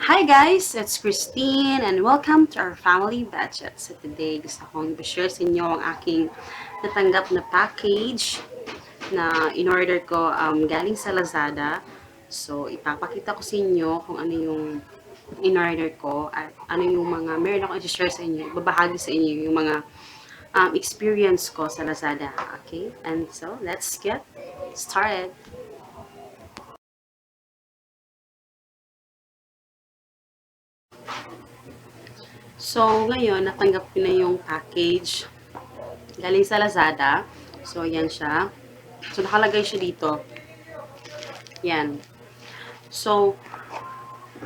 Hi guys, it's Christine and welcome to our family budget. So today, gusto kong i-share sa inyo ang aking natanggap na package na in-order ko galing sa Lazada. So ipapakita ko sa inyo kung ano yung in-order ko at ano yung mga meron akong i-share sa inyo. Ibabahagi sa inyo yung mga experience ko sa Lazada. Okay? And so, let's get started. So, ngayon, natanggap ko na yung package galing sa Lazada. So, yan siya. So, nakalagay siya dito. Yan. So,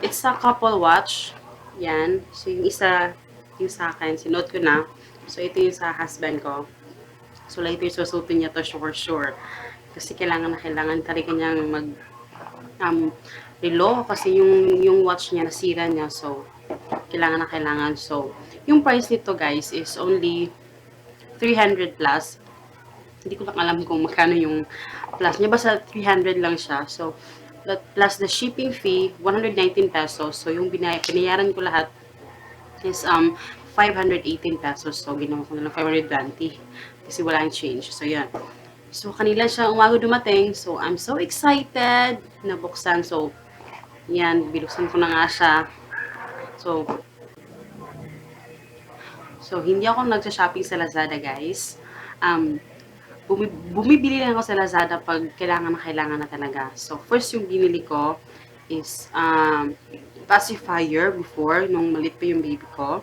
it's a couple watch. Yan. So, yung isa, yung sa akin, sinuot ko na. So, ito yung sa husband ko. So, later, susutin niya to for sure. Kasi kailangan na kailangan talaga niyang um, relo. Kasi yung watch niya, nasira niya. So, kailangan na kailangan. So, yung price nito, guys, is only 300 plus. Hindi ko lang alam kung magkano yung plus niya. Basta 300 lang siya. So, plus the shipping fee, 119 pesos. So, yung binayaran ko lahat is 518 pesos. So, ginawa ko na lang 520 kasi wala yung change. So, yan. So, kanila siya umaga dumating. So, I'm so excited na buksan. So, yan. Binuksan ko na nga siya. So, hindi ako nagsha-shopping sa Lazada, guys. Um, bumibili lang ako sa Lazada pag kailangan na talaga. So, first yung binili ko is pacifier before, nung malit pa yung baby ko.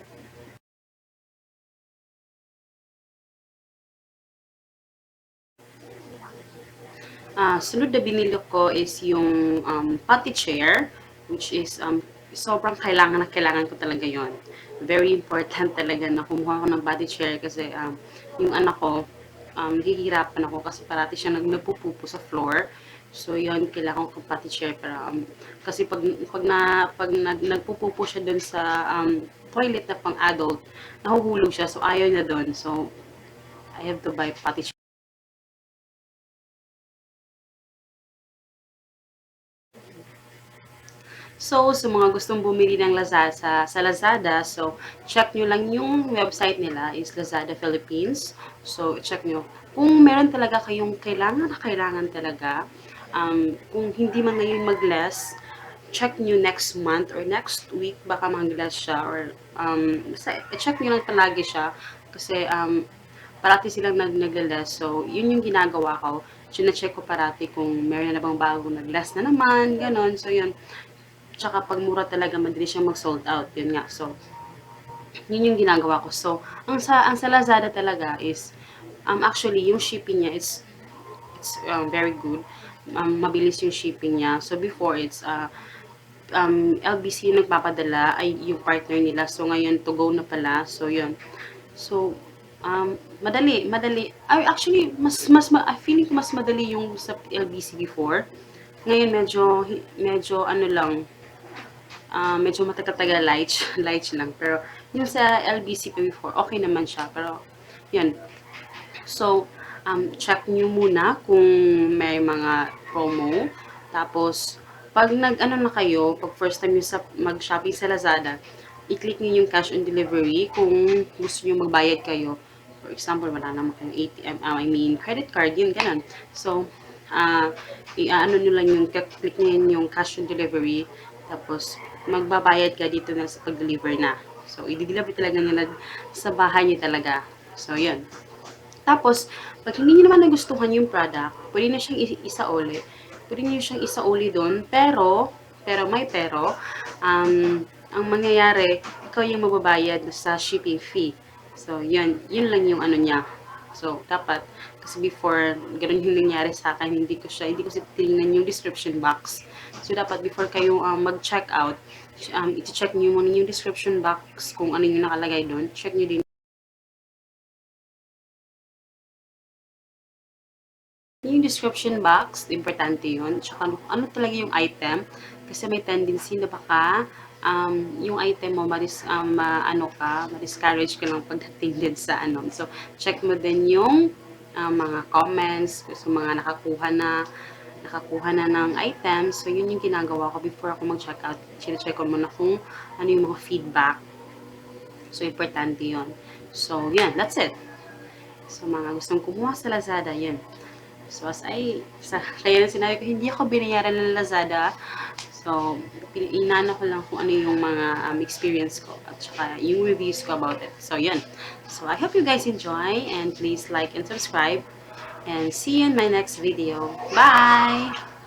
Sunod na binili ko is yung potty chair, which is sobrang kailangan ko talaga yon. Very important talaga na kumuha ko ng potty chair kasi yung anak ko, hihirapan ako kasi parati siya nagpupupo sa floor. So, yun, kailangan ko potty chair para, kasi nagpupupo siya dun sa toilet na pang adult, nahuhulog siya. So, ayaw niya dun. So, I have to buy potty chair. So, sa mga gustong bumili ng Lazada sa Lazada, so check nyo lang yung website nila is Lazada Philippines. So, check nyo. Kung meron talaga kayong kailangan talaga, kung hindi man ngayon mag-less, check nyo next month or next week, baka mag-less siya or check nyo lang palagi siya kasi parati silang nag-less. So, yun yung ginagawa ko. Chine-check ko parati kung meron na bang bagong nag-less na naman, ganon. So, yun. Tsaka pag mura talaga, madali siyang mag-sold out. Yun nga. So, yun yung ginagawa ko. So, ang sa Lazada talaga is, actually, yung shipping niya is, it's very good. Mabilis yung shipping niya. So, before, it's, LBC yung nagpapadala, ay yung partner nila. So, ngayon, to go na pala. So, yun. So, madali. Ay, actually, I feeling ko mas madali yung sa LBC before. Ngayon, medyo ano lang, medyo matagal-tagal light lang. Pero, yung sa LBC pa before, okay naman siya. Pero, yun. So, check nyo muna kung may mga promo. Tapos, pag nag-ano na kayo, pag first time nyo mag-shopping sa Lazada, i-click nyo yung cash on delivery kung gusto nyo magbayad kayo. For example, wala naman kayong ATM, I mean, credit card, yun, ganun. So, i-ano nyo lang yung, click nyo yung cash on delivery, tapos, magbabayad ka dito na sa pag-deliver na. So, i-deliver talaga nila sa bahay nyo talaga. So, yun. Tapos, pag hindi niyo naman nagustuhan yung product, pwede na siyang isauli. Pwede niyo siyang isauli doon, pero, ang mangyayari, ikaw yung magbabayad sa shipping fee. So, yun lang yung ano niya. So, dapat, kasi before, ganun yung nangyari sa akin, hindi ko tinignan yung description box. So, dapat before kayo mag-check out, i-check niyo muna yung description box kung ano yung nakalagay doon. Check niyo din yung description box, importante yun. Tsaka ano talaga yung item. Kasi may tendency na baka yung item mo, ma-discourage ka lang pagdating din sa ano. So, check mo din yung mga comments, so mga nakakuha na. nakakuha na ng items. So, yun yung ginagawa ko before ako mag-check out. Check ko muna kung ano yung mga feedback. So, importante yun. So, yan. That's it. So, mga gustong kumuha sa Lazada, yun. So, kaya na sinabi ko, hindi ako binayaran ng Lazada. So, inano ko lang kung ano yung mga experience ko at saka yung reviews ko about it. So, yun. So, I hope you guys enjoy and please like and subscribe. And see you in my next video. Bye!